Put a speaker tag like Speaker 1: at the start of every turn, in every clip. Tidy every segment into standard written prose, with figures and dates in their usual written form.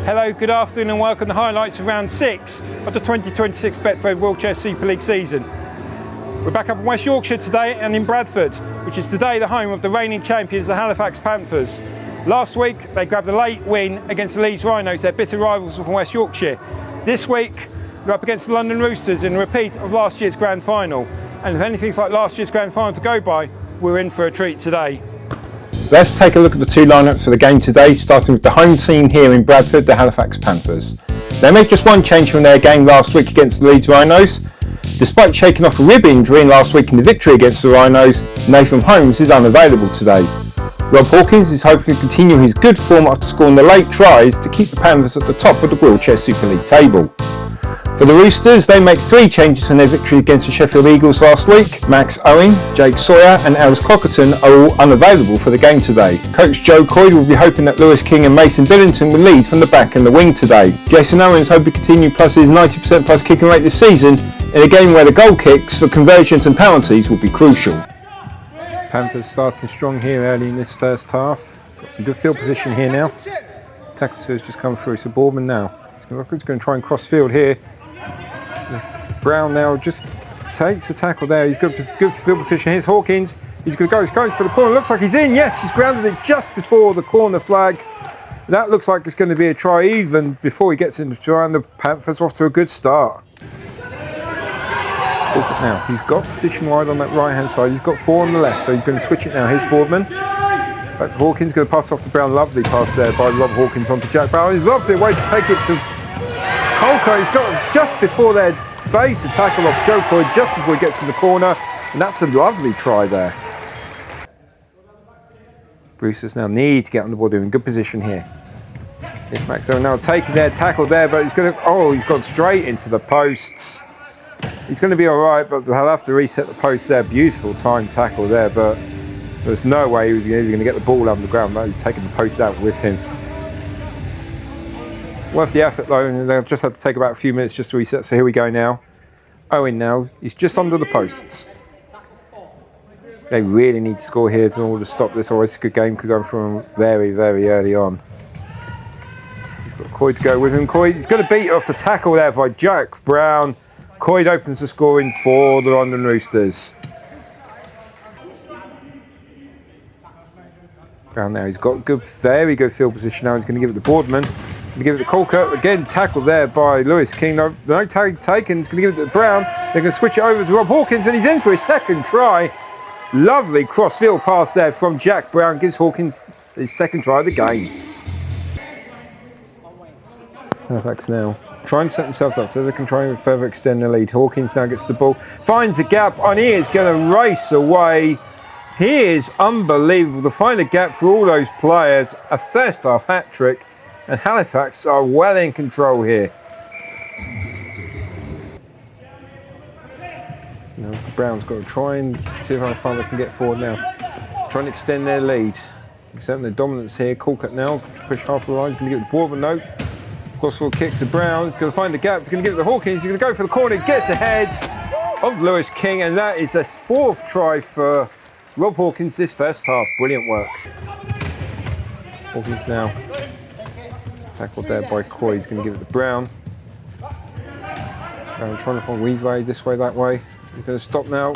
Speaker 1: Hello, good afternoon and welcome to the highlights of round 6 of the 2026 Betfred Wheelchair Super League season. We're back up in West Yorkshire today and in Bradford, which is today the home of the reigning champions, the Halifax Panthers. Last week they grabbed a late win against the Leeds Rhinos, their bitter rivals from West Yorkshire. This week we're up against the London Roosters in a repeat of last year's grand final. And if anything's like last year's grand final to go by, we're in for a treat today.
Speaker 2: Let's take a look at the two lineups for the game today, starting with the home team here in Bradford, the Halifax Panthers. They made just one change from their game last week against the Leeds Rhinos. Despite shaking off a rib injury last week in the victory against the Rhinos, Nathan Holmes is unavailable today. Rob Hawkins is hoping to continue his good form after scoring the late tries to keep the Panthers at the top of the Wheelchair Super League table. For the Roosters, they make 3 changes from their victory against the Sheffield Eagles last week. Max Owen, Jake Sawyer and Els Cockerton are all unavailable for the game today. Coach Joe Coyd will be hoping that Lewis King and Mason Billington will lead from the back and the wing today. Jason Owens hoping to continue plus his 90% plus kicking rate this season in a game where the goal kicks for conversions and penalties will be crucial. Panthers starting strong here early in this first half. Got some good field position here now. Tackle 2 has just come through, so Boardman now. He's going to try and cross field here. Brown now just takes the tackle there. He's got good field position. Here's Hawkins. He's going to go. He's going for the corner. Looks like he's in. Yes, he's grounded it just before the corner flag. That looks like it's going to be a try even before he gets into try, and the Panthers off to a good start. Now he's got position wide on that right hand side. He's got 4 on the left, so he's going to switch it now. Here's Boardman. Back to Hawkins. Going to pass off to Brown. Lovely pass there by Rob Hawkins onto Jack Brown. He's lovely way to take it to Colco. He's got just before there. Fade to tackle off Joe Coyd just before he gets in the corner, and that's a lovely try there. Roosters now need to get on the ball, they're in good position here. Here's Max Owen now taking their tackle there, but he's gone straight into the posts. He's going to be alright, but he'll have to reset the post there. Beautiful time tackle there, but there's no way he was going to get the ball on the ground. No, he's taking the post out with him. Worth the effort though, and they'll just have to take about a few minutes just to reset. So here we go now. Owen now, he's just under the posts. They really need to score here in order to stop this, or else a good game could go from very, very early on. He's got Coyd to go with him. Coyd, he's going to beat off the tackle there by Jack Brown. Coyd opens the scoring for the London Roosters. Brown now, he's got good, very good field position now. He's going to give it to Boardman. Going to give it to Colker. Again, tackled there by Lewis King. No tag taken. He's going to give it to Brown. They're going to switch it over to Rob Hawkins, and he's in for his second try. Lovely cross-field pass there from Jack Brown. Gives Hawkins his second try of the game. Halifax now trying to set themselves up so they can try and further extend the lead. Hawkins now gets the ball, finds a gap, and he is going to race away. He is unbelievable to find a gap for all those players. A first half hat-trick. And Halifax are well in control here. Now, Brown's got to try and see how far they can get forward now. Trying to extend their lead. Extend their dominance here. Colcutt now, push half the line. He's going to give it to Boardman. No. Crossfield kick to Brown. He's going to find the gap. He's going to give it to Hawkins. He's going to go for the corner. Gets ahead of Lewis King. And that is a 4th try for Rob Hawkins this first half. Brilliant work. Hawkins now. Tackled there by Coyd. He's going to give it to Brown. Brown trying to find Weasley this way, that way. He's going to stop now.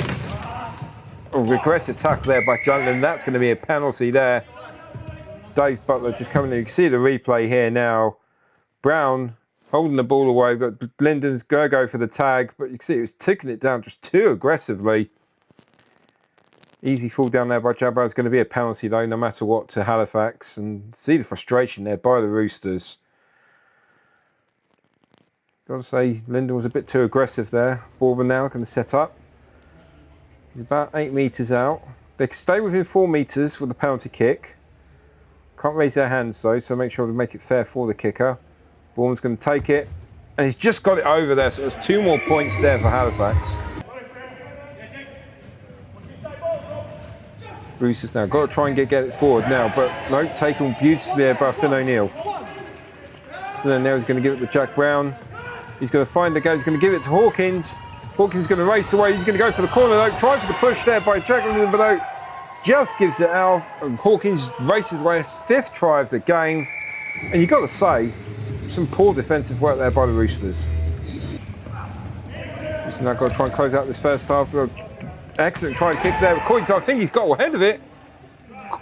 Speaker 2: Oh, aggressive tackle there by Junklin. That's going to be a penalty there. Dave Butler just coming in. You can see the replay here now. Brown holding the ball away, but Lyndon's going to go for the tag. But you can see he was taking it down just too aggressively. Easy fall down there by Jabba. It's going to be a penalty though, no matter what, to Halifax. And see the frustration there by the Roosters. Got to say, Lyndon was a bit too aggressive there. Boardman now going to set up. He's about 8 metres out. They can stay within 4 metres with the penalty kick. Can't raise their hands though, so make sure to make it fair for the kicker. Bourne's going to take it. And he's just got it over there, so there's 2 more points there for Halifax. Roosters now got to try and get it forward now, but no, taken beautifully there by Finn O'Neill. And then now he's going to give it to Jack Brown. He's going to find the guy. He's going to give it to Hawkins. Hawkins is going to race away. He's going to go for the corner though. Try for the push there by Jack Brown, but just gives it out. And Hawkins races away. His 5th try of the game. And you've got to say, some poor defensive work there by the Roosters. He's now got to try and close out this first half. Excellent try and kick there. Coy's, I think he's got ahead of it.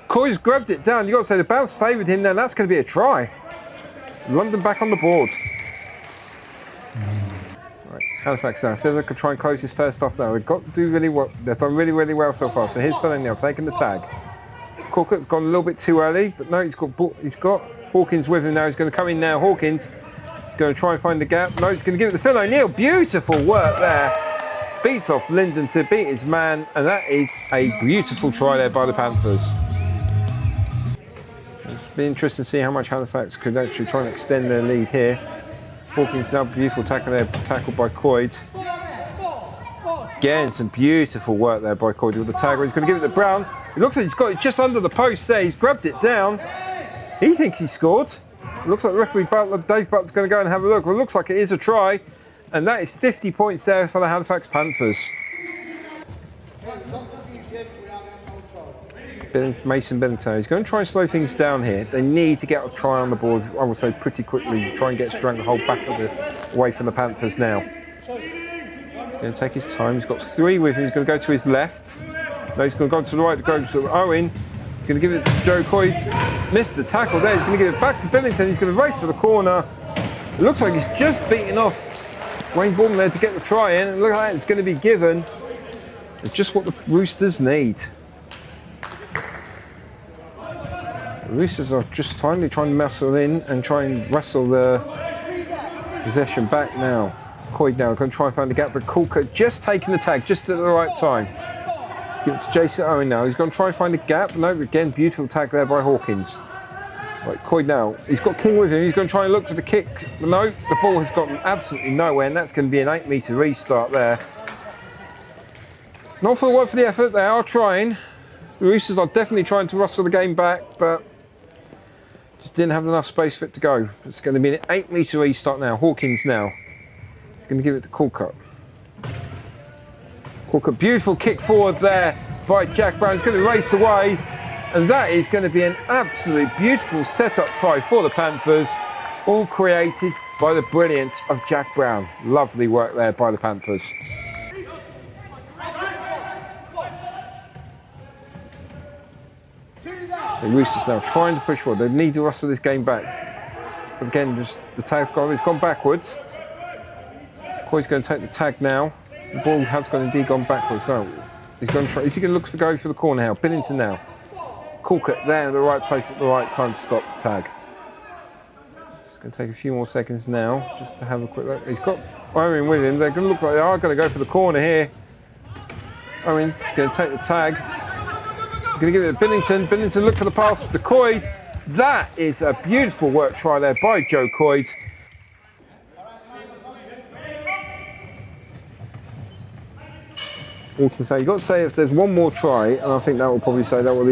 Speaker 2: Coy's grabbed it down. You've got to say the bounce favoured him there. That's going to be a try. London back on the board. Right, Halifax now. So they can try and close this first half now. They've got to do really well. They've done really, really well so far. So here's Fernandel taking the tag. Corcott's gone a little bit too early, but no, he's got Hawkins with him now. He's going to come in now. Hawkins is going to try and find the gap. No, he's going to give it to Phil O'Neill. Beautiful work there. Beats off Linden to beat his man, and that is a beautiful try there by the Panthers. It'll be interesting to see how much Halifax could actually try and extend their lead here. Hawkins now, beautiful tackle there, tackled by Coyd. Again, some beautiful work there by Coyd with the tag. He's going to give it to Brown. It looks like he's got it just under the post there. He's grabbed it down. He thinks he scored. It looks like the referee Butler, Dave Butler's going to go and have a look. Well, it looks like it is a try. And that is 50 points there for the Halifax Panthers. Mason Bennington, he's going to try and slow things down here. They need to get a try on the board, I would say pretty quickly, to try and get Stranglehold back away from the Panthers now. He's going to take his time. He's got three with him. He's going to go to his left. No, he's going to go to the right, go to Owen. He's going to give it to Joe Coyd. Missed the tackle there. He's going to give it back to Billington. He's going to race for the corner. It looks like he's just beaten off Wayne Baldwin there to get the try in. And look like that, it's going to be given. It's just what the Roosters need. The Roosters are just finally trying to muscle in and try and wrestle the possession back now. Coyd now going to try and find the gap, but Corcott just taking the tag just at the right time. Give it to Jason Owen now. He's going to try and find a gap. No, again, beautiful tag there by Hawkins. Right, Coyd now. He's got King with him. He's going to try and look for the kick. But no, the ball has gotten absolutely nowhere, and that's going to be an 8-metre restart there. Not for the work for the effort. They are trying. The Roosters are definitely trying to wrestle the game back, but just didn't have enough space for it to go. It's going to be an 8-metre restart now. Hawkins now. He's going to give it to Corcott. Corcott, beautiful kick forward there by Jack Brown. He's going to race away, and that is going to be an absolute beautiful set-up try for the Panthers, all created by the brilliance of Jack Brown. Lovely work there by the Panthers. The Roosters now trying to push forward. They need to wrestle this game back. But again, just the tag's gone. It's gone backwards. Coy's going to take the tag now. The ball has indeed gone backwards. So he's going to try. Is he going to look to go for the corner now? Billington now. Corcott there in the right place at the right time to stop the tag. It's going to take a few more seconds now just to have a quick look. He's got Owen with him. They're going to look like they are going to go for the corner here. Owen is going to take the tag. Going to give it to Billington. Billington look for the pass to Coyd. That is a beautiful work try there by Joe Coyd. You can say, you've got to say if there's one more try, and I think that will probably say that will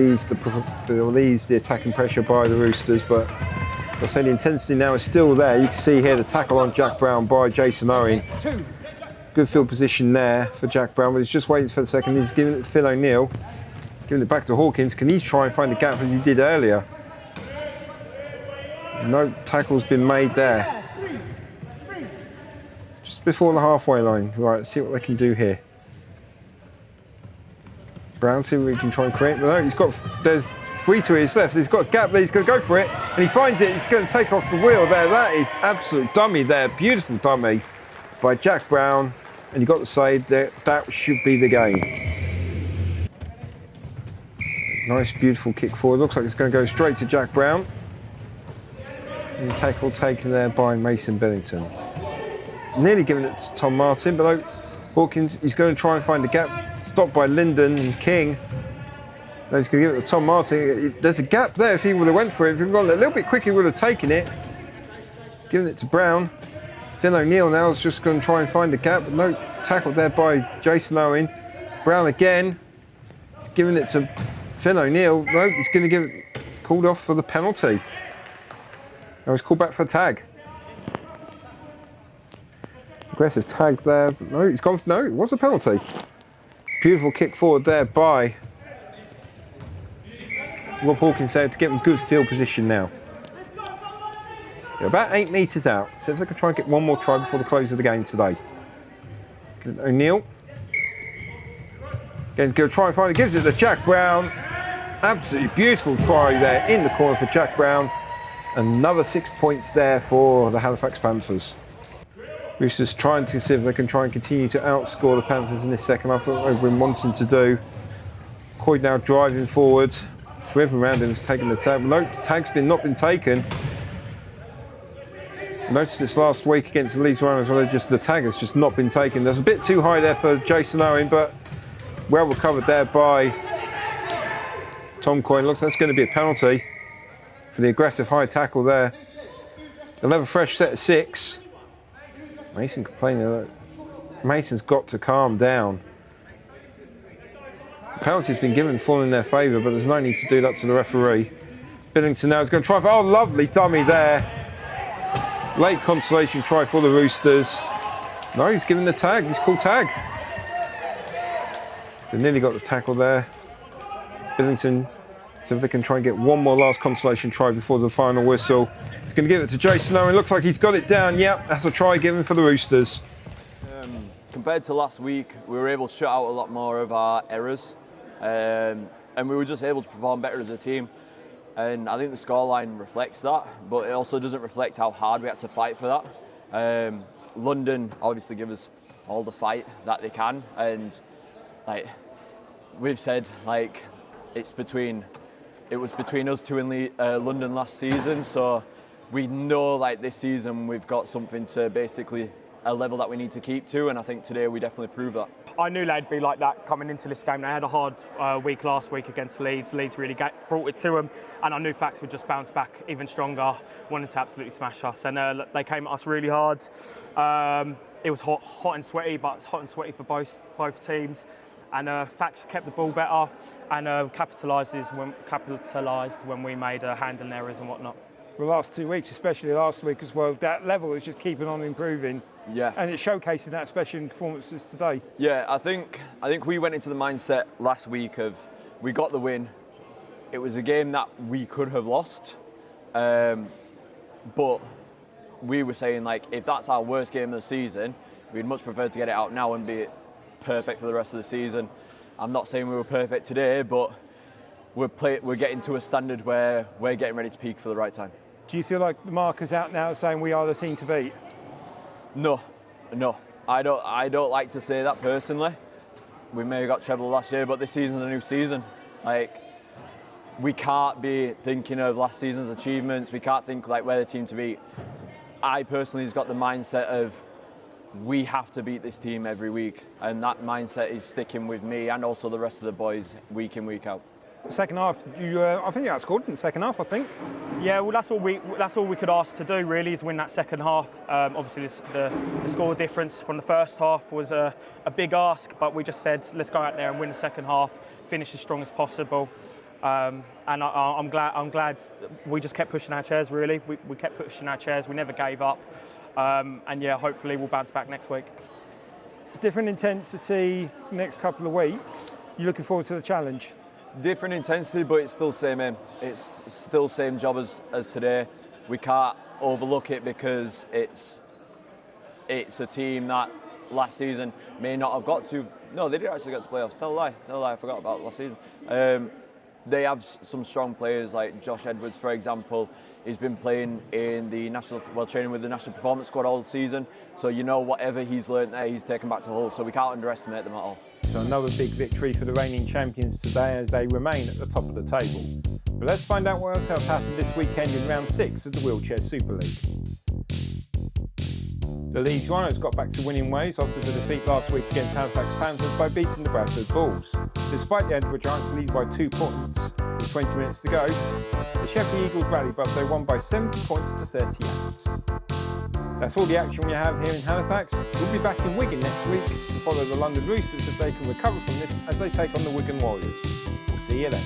Speaker 2: ease the attacking pressure by the Roosters, but I'll say the intensity now is still there. You can see here the tackle on Jack Brown by Jason Owen. Good field position there for Jack Brown, but he's just waiting for the second. He's giving it to Phil O'Neill. Giving it back to Hawkins. Can he try and find the gap as he did earlier? No tackle's been made there. Just before the halfway line. Right, let's see what they can do here. Brown, see what we can try and create. No, there's three to his left. He's got a gap there. He's going to go for it. And he finds it. He's going to take off the wheel there. That is absolute dummy there. Beautiful dummy by Jack Brown. And you've got to say that should be the game. Nice, beautiful kick forward. Looks like it's going to go straight to Jack Brown. And the tackle taken there by Mason Billington. Nearly giving it to Tom Martin, but no, Hawkins, he's going to try and find the gap. Stopped by Linden and King. No, he's going to give it to Tom Martin. There's a gap there. If he would have went for it, if he'd gone a little bit quicker, he would have taken it. Giving it to Brown. Phil O'Neill now is just going to try and find the gap, but no, tackled there by Jason Owen. Brown again. He's giving it to Phil O'Neill. No, he's going to give it, called off for the penalty. Now he's called back for a tag. Aggressive tag there. But no, he's gone. No, it was a penalty. Beautiful kick forward there by Rob Hawkins there to get him good field position now.
Speaker 1: They're about 8 metres out. See if they can try and get one more try before the close of the game today. O'Neill. Again, going to try and find it. Gives it to Jack Brown. Absolutely beautiful try there in the corner for Jack Brown. Another 6 points there for the Halifax Panthers. Roosters trying to see if they can try and continue to outscore the Panthers in this second half. That's what they've been wanting to do. Coy now driving forward. Forever around him has taken the tag. No, the tag's not been taken. Noticed this last week against the Leeds Rhinos, well, the tag has just not been taken. There's a bit too high there for Jason Owen, but well recovered there by Tom Coyne. Looks like that's going to be a penalty for the aggressive high tackle there. They'll have a fresh set of 6. Mason complaining. Mason's got to calm down. The penalty's been given, falling in their favour, but there's no need to do that to the referee. Billington now is going to try for, oh, lovely dummy there. Late consolation try for the Roosters. No, he's given the tag. He's called tag. They nearly got the tackle there. Billington, see if they can try and get one more last consolation try before the final whistle. He's going to give it to Jason Owen. Looks like he's got it down. Yep, that's a try given for the Roosters.
Speaker 3: Compared to last week, we were able to shut out a lot more of our errors. And we were just able to perform better as a team. And I think the scoreline reflects that, but it also doesn't reflect how hard we had to fight for that. London obviously give us all the fight that they can, and like we've said, like it was between us two and London last season, so we know like this season we've got something to basically a level that we need to keep to, and I think today we definitely proved that.
Speaker 4: I knew they'd be like that coming into this game. They had a hard week last week against Leeds. Leeds really brought it to them, and I knew Fax would just bounce back even stronger, wanting to absolutely smash us. And they came at us really hard. It was hot and sweaty, but it's hot and sweaty for both teams. And Fax kept the ball better and capitalised when we made handling errors and whatnot.
Speaker 1: The last 2 weeks, especially last week as well, that level is just keeping on improving.
Speaker 3: Yeah.
Speaker 1: And it's showcasing that, especially in performances today.
Speaker 3: Yeah, I think we went into the mindset last week of we got the win. It was a game that we could have lost, but we were saying like if that's our worst game of the season, we'd much prefer to get it out now and be perfect for the rest of the season. I'm not saying we were perfect today, but we're getting to a standard where we're getting ready to peak for the right time.
Speaker 1: Do you feel like the marker's out now saying we are the team to beat?
Speaker 3: No. I don't like to say that personally. We may have got treble last year, but this season's a new season. Like, we can't be thinking of last season's achievements. We can't think like we're the team to beat. I personally has got the mindset of we have to beat this team every week, and that mindset is sticking with me and also the rest of the boys week in, week out.
Speaker 1: Second half, I think you outscored in the second half, I think.
Speaker 4: Yeah, well, that's all we could ask to do really, is win that second half. Obviously, the score difference from the first half was a big ask, but we just said let's go out there and win the second half, finish as strong as possible. And I'm glad we just kept pushing our chairs. Really, we kept pushing our chairs. We never gave up. And yeah, hopefully we'll bounce back next week.
Speaker 1: Different intensity next couple of weeks. You looking forward to the challenge?
Speaker 3: Different intensity, but it's still same aim. It's still same job as today. We can't overlook it because it's a team that last season may not have got to. No, they did actually get to playoffs. Tell a lie. I forgot about last season. They have some strong players like Josh Edwards, for example. He's been playing in the training with the national performance squad all season. So whatever he's learnt there, he's taken back to Hull. So we can't underestimate them at all.
Speaker 1: So another big victory for the reigning champions today as they remain at the top of the table. But let's find out what else has happened this weekend in round 6 of the Wheelchair Super League. The Leeds Rhinos got back to winning ways after the defeat last week against Halifax Panthers by beating the Bradford Bulls. Despite the end of a Giants lead by 2 points with 20 minutes to go, the Sheffield Eagles rallied, but they won by 70 points to 38. That's all the action we have here in Halifax. We'll be back in Wigan next week to follow the London Roosters as they can recover from this as they take on the Wigan Warriors. We'll see you then.